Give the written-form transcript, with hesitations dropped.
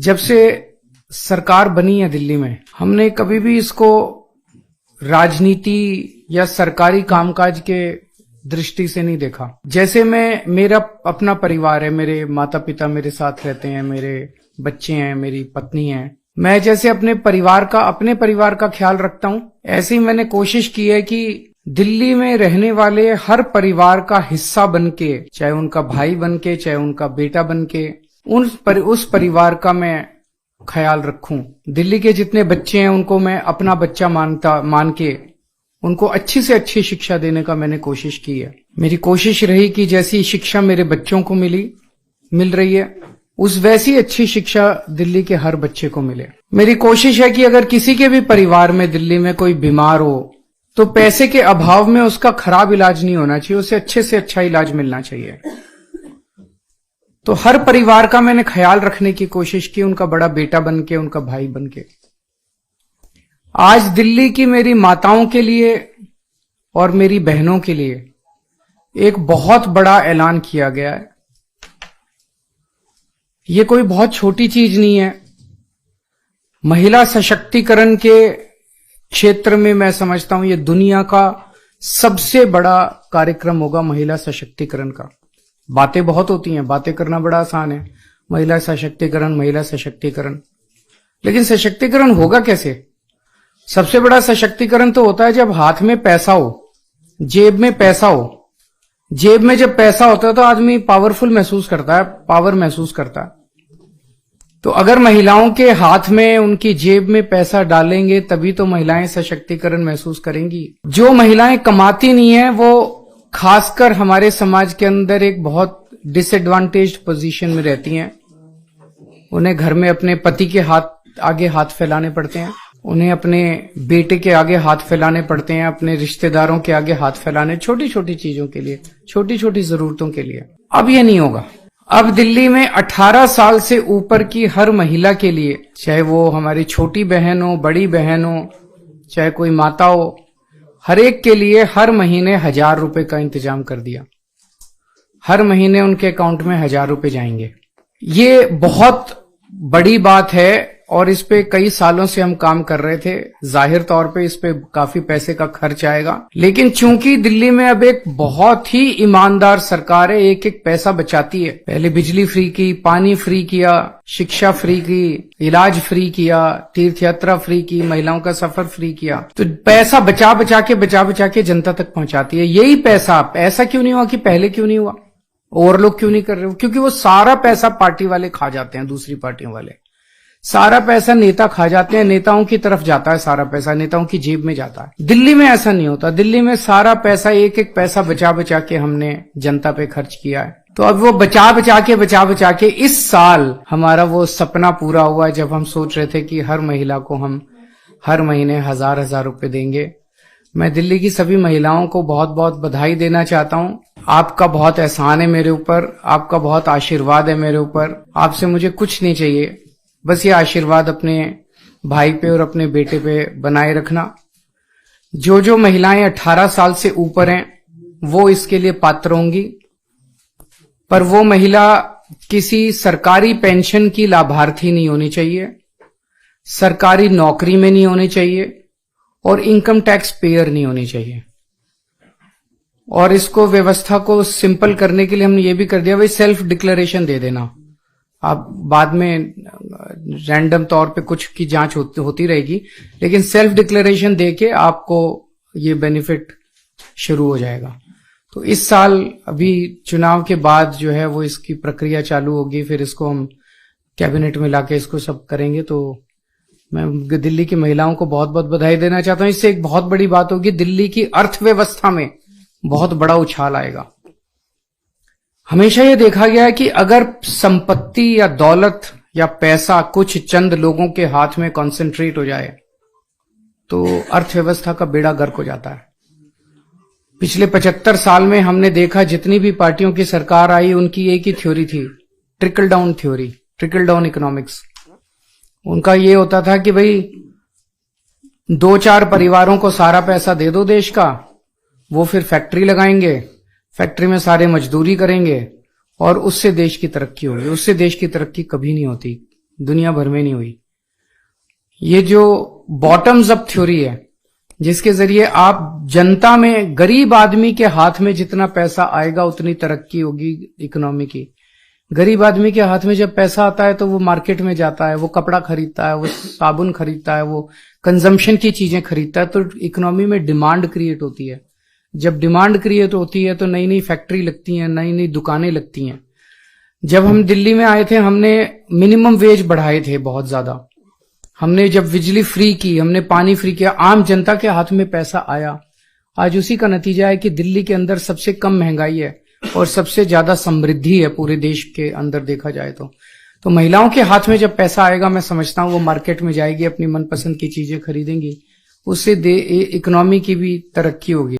जब से सरकार बनी है दिल्ली में, हमने कभी भी इसको राजनीति या सरकारी कामकाज के दृष्टि से नहीं देखा। जैसे मेरा अपना परिवार है, मेरे माता पिता मेरे साथ रहते हैं, मेरे बच्चे हैं, मेरी पत्नी है, मैं जैसे अपने परिवार का ख्याल रखता हूं, ऐसे ही मैंने कोशिश की है कि दिल्ली में रहने वाले हर परिवार का हिस्सा बनके, चाहे उनका भाई बनके, चाहे उनका बेटा बनके, उस परिवार का मैं ख्याल रखूं। दिल्ली के जितने बच्चे हैं उनको मैं अपना बच्चा मान के उनको अच्छी से अच्छी शिक्षा देने का मैंने कोशिश की है। मेरी कोशिश रही कि जैसी शिक्षा मेरे बच्चों को मिल रही है, उस वैसी अच्छी शिक्षा दिल्ली के हर बच्चे को मिले। मेरी कोशिश है कि अगर किसी के भी परिवार में दिल्ली में कोई बीमार हो तो पैसे के अभाव में उसका खराब इलाज नहीं होना चाहिए, उसे अच्छे से अच्छा इलाज मिलना चाहिए। तो हर परिवार का मैंने ख्याल रखने की कोशिश की, उनका बड़ा बेटा बनके, उनका भाई बनके। आज दिल्ली की मेरी माताओं के लिए और मेरी बहनों के लिए एक बहुत बड़ा ऐलान किया गया है। ये कोई बहुत छोटी चीज नहीं है। महिला सशक्तिकरण के क्षेत्र में मैं समझता हूं ये दुनिया का सबसे बड़ा कार्यक्रम होगा महिला सशक्तिकरण का। बातें बहुत होती हैं, बातें करना बड़ा आसान है, महिला सशक्तिकरण, लेकिन सशक्तिकरण होगा कैसे? सबसे बड़ा सशक्तिकरण तो होता है जब हाथ में पैसा हो, जेब में पैसा हो। जेब में जब पैसा होता है तो आदमी पावरफुल महसूस करता है, पावर महसूस करता है। तो अगर महिलाओं के हाथ में, उनकी जेब में पैसा डालेंगे तभी तो महिलाएं सशक्तिकरण महसूस करेंगी। जो महिलाएं कमाती नहीं है वो खासकर हमारे समाज के अंदर एक बहुत डिसएडवांटेज्ड पोजीशन में रहती हैं। उन्हें घर में अपने पति के आगे हाथ फैलाने पड़ते हैं, उन्हें अपने बेटे के आगे हाथ फैलाने पड़ते हैं, अपने रिश्तेदारों के आगे हाथ फैलाने, छोटी छोटी चीजों के लिए, छोटी छोटी जरूरतों के लिए। अब ये नहीं होगा। अब दिल्ली में 18 साल से ऊपर की हर महिला के लिए, चाहे वो हमारी छोटी बहन हो, बड़ी बहन हो, चाहे कोई माता हो, हर एक के लिए हर महीने 1000 रुपए का इंतजाम कर दिया। हर महीने उनके अकाउंट में 1000 रुपए जाएंगे। ये बहुत बड़ी बात है और इस पे कई सालों से हम काम कर रहे थे। जाहिर तौर पे इस पे काफी पैसे का खर्च आएगा, लेकिन चूंकि दिल्ली में अब एक बहुत ही ईमानदार सरकार है, एक एक पैसा बचाती है। पहले बिजली फ्री की, पानी फ्री किया, शिक्षा फ्री की, इलाज फ्री किया, तीर्थ यात्रा फ्री की, महिलाओं का सफर फ्री किया। तो पैसा बचा बचा के जनता तक पहुंचाती है। यही पैसा, ऐसा क्यों नहीं हुआ कि पहले क्यों नहीं हुआ, और लोग क्यों नहीं कर रहे हो? क्योंकि वो सारा पैसा पार्टी वाले खा जाते हैं, दूसरी पार्टियों वाले सारा पैसा नेता खा जाते हैं, नेताओं की तरफ जाता है सारा पैसा, नेताओं की जेब में जाता है। दिल्ली में ऐसा नहीं होता। दिल्ली में सारा पैसा, एक एक पैसा बचा के हमने जनता पे खर्च किया है। तो अब वो बचा के इस साल हमारा वो सपना पूरा हुआ है जब हम सोच रहे थे कि हर महिला को हम हर महीने 1000 रुपए देंगे। मैं दिल्ली की सभी महिलाओं को बहुत बहुत बधाई देना चाहता हूं। आपका बहुत एहसान है मेरे ऊपर, आपका बहुत आशीर्वाद है मेरे ऊपर। आपसे मुझे कुछ नहीं चाहिए, बस ये आशीर्वाद अपने भाई पे और अपने बेटे पे बनाए रखना। जो महिलाएं 18 साल से ऊपर हैं वो इसके लिए पात्र होंगी, पर वो महिला किसी सरकारी पेंशन की लाभार्थी नहीं होनी चाहिए, सरकारी नौकरी में नहीं होनी चाहिए और इनकम टैक्स पेयर नहीं होनी चाहिए। और इसको व्यवस्था को सिंपल करने के लिए हमने ये भी कर दिया, भाई सेल्फ डिक्लेरेशन दे देना। आप बाद में रैंडम तौर पे कुछ की जांच होती रहेगी, लेकिन सेल्फ डिक्लेरेशन देके आपको ये बेनिफिट शुरू हो जाएगा। तो इस साल अभी चुनाव के बाद जो है वो इसकी प्रक्रिया चालू होगी, फिर इसको हम कैबिनेट में लाके इसको सब करेंगे। तो मैं दिल्ली की महिलाओं को बहुत बहुत बधाई देना चाहता हूं। इससे एक बहुत बड़ी बात होगी, दिल्ली की अर्थव्यवस्था में बहुत बड़ा उछाल आएगा। हमेशा यह देखा गया है कि अगर संपत्ति या दौलत या पैसा कुछ चंद लोगों के हाथ में कॉन्सेंट्रेट हो जाए तो अर्थव्यवस्था का बेड़ा गर्क हो जाता है। पिछले 75 साल में हमने देखा जितनी भी पार्टियों की सरकार आई उनकी एक ही थ्योरी थी, trickle down theory, trickle down economics. उनका ये होता था कि भाई 2-4 परिवारों को सारा पैसा दे दो देश का, वो फिर फैक्ट्री लगाएंगे, फैक्ट्री में सारे मजदूरी करेंगे और उससे देश की तरक्की होगी। उससे देश की तरक्की कभी नहीं होती। दुनिया भर में नहीं हुई। ये जो बॉटम्स अप थ्योरी है, जिसके जरिए आप जनता में, गरीब आदमी के हाथ में जितना पैसा आएगा उतनी तरक्की होगी इकोनॉमी की। गरीब आदमी के हाथ में जब पैसा आता है तो वो मार्केट में जाता है, वो कपड़ा खरीदता है, वो साबुन खरीदता है, वो कंजम्पशन की चीजें खरीदता है, तो इकोनॉमी में डिमांड क्रिएट होती है। जब डिमांड क्रिएट होती है तो नई नई फैक्ट्री लगती हैं, नई नई दुकानें लगती हैं। जब हम दिल्ली में आए थे, हमने मिनिमम वेज बढ़ाए थे बहुत ज्यादा। हमने जब बिजली फ्री की, हमने पानी फ्री किया, आम जनता के हाथ में पैसा आया। आज उसी का नतीजा है कि दिल्ली के अंदर सबसे कम महंगाई है और सबसे ज्यादा समृद्धि है पूरे देश के अंदर देखा जाए तो महिलाओं के हाथ में जब पैसा आएगा, मैं समझता हूं वो मार्केट में जाएगी, अपनी मनपसंद की चीजें खरीदेंगी, उससे इकोनॉमी की भी तरक्की होगी।